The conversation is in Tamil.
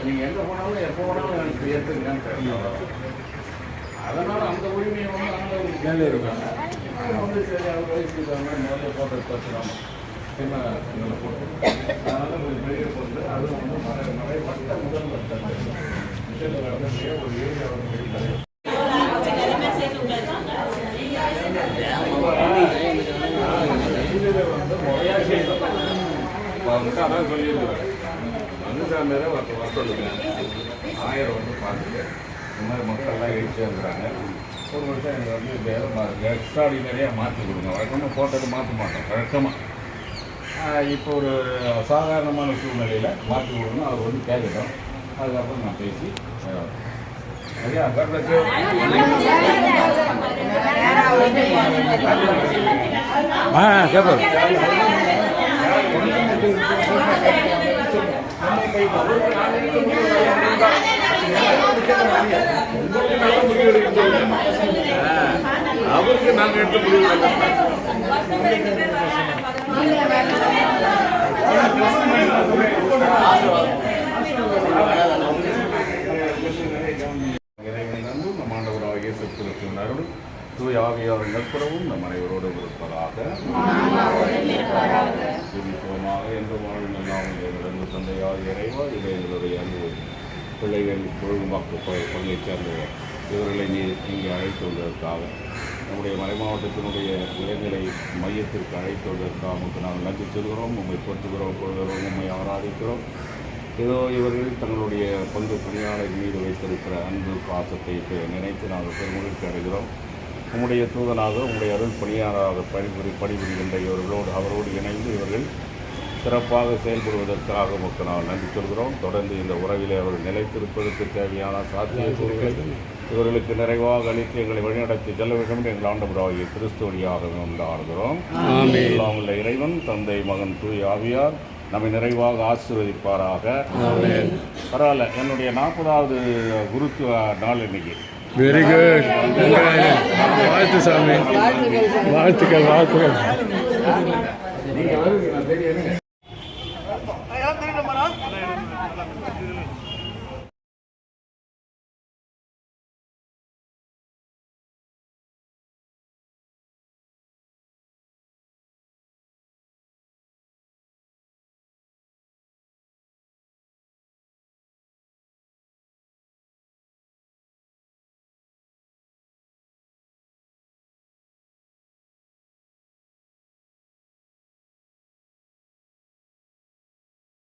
நீங்கள் எங்கே போனாலும் எப்போ போனாலும் எனக்கு ஏற்றுங்கன்னு தெரியும். அதனால் அந்த உரிமையை வந்து அவங்க மேலே இருக்காங்க. வந்து சரி அவங்க வயசுக்கு முதல்ல போட்டோ வச்சுக்கலாம் என்ன எங்களை போட்டு அதனால் கொஞ்சம் பெரிய போட்டு அது வந்து நிறைய மற்ற முதல் மிஷனில் நடந்தே ஒரு ஏரியா வந்து வெளியில் வந்து முறையாக செய்யணும். வந்துட்டு அதான் சொல்லியிருக்கிறேன். வந்து சாமியாரே வசூலுங்க 1000 வந்து பார்த்துட்டு இந்த மாதிரி மக்கள்லாம் எழுச்சியாங்கிறாங்க. ஒரு வருஷம் எனக்கு வந்து வேறு எக்ஸ்ட்ராடினரியாக மாற்றி கொடுங்க. வழக்கமாக போட்டது மாற்ற மாட்டோம் வழக்கமாக. இப்போ ஒரு சாதாரணமான சூழ்நிலையில் மாற்றி கொடுக்கணும். அவர் வந்து கேட்கட்டும். அதுக்கப்புறம் நான் பேசி ஐயா கேட்போம். அவருக்கு நாங்கள் எடுத்து முடிவு நம் ஆண்டவராக இயேசு கிறிஸ்துவின் அருளும் தூய ஆவியாரின் நட்புறவும் நம் அனைவரோடும் இருப்பதாக. என்று வாழ்வில் எல்லாம் எங்களிடம் தந்தையாக இறைவா இது எங்களுடைய அன்பு பிள்ளைகள் ஒழுங்குமாக்கு பள்ளியைச் சேர்ந்தவர் இவர்களை இங்கே அழைத்து வந்ததற்காக நம்முடைய மறைமாவட்டத்தினுடைய இளைஞரை மையத்திற்கு அழைத்து வந்ததற்காக நமக்கு நாங்கள் நன்றி சொல்கிறோம். உண்மை போற்றுகிறோம், கொள்கிறோம், உண்மை ஆராதிக்கிறோம். ஏதோ இவர்கள் தங்களுடைய பங்கு பணியாளர் மீது வைத்திருக்கிற அன்பு பாசத்தை நினைத்து நாங்கள் பெருமகிழ்ச்சி அடைகிறோம். உங்களுடைய தூதனாக உங்களுடைய அருள் பணியாளராக பணிபுரிகின்ற இவர்களோடு அவரோடு இணைந்து இவர்கள் சிறப்பாக செயல்படுவதற்காக மக்கள் நாங்கள் நன்றி சொல்கிறோம். தொடர்ந்து இந்த உறவிலே அவர்கள் நிலைத்திருப்பதற்கு தேவையான சாத்தியக்கூறுகள் இவர்களுக்கு நிறைவாக அளித்து எங்களை வழிநடத்தி செல்ல வேண்டும் என்று எங்கள் ஆண்டவராகிய கிறிஸ்து வழியாக கொண்டாடுகிறோம். எல்லாம் உள்ள இறைவன் தந்தை மகன் தூய் ஆவியார் நம்மை நிறைவாக ஆசீர்வதிப்பாராக. பரவாயில்ல. என்னுடைய 40வது குருத்துவ நாள் இன்னைக்கு. Very good. வாழ்த்து சாமி. வாழ்த்துக்கள் வாழ்த்துக்கள். நீங்கள் வருது நான் தெரியும்.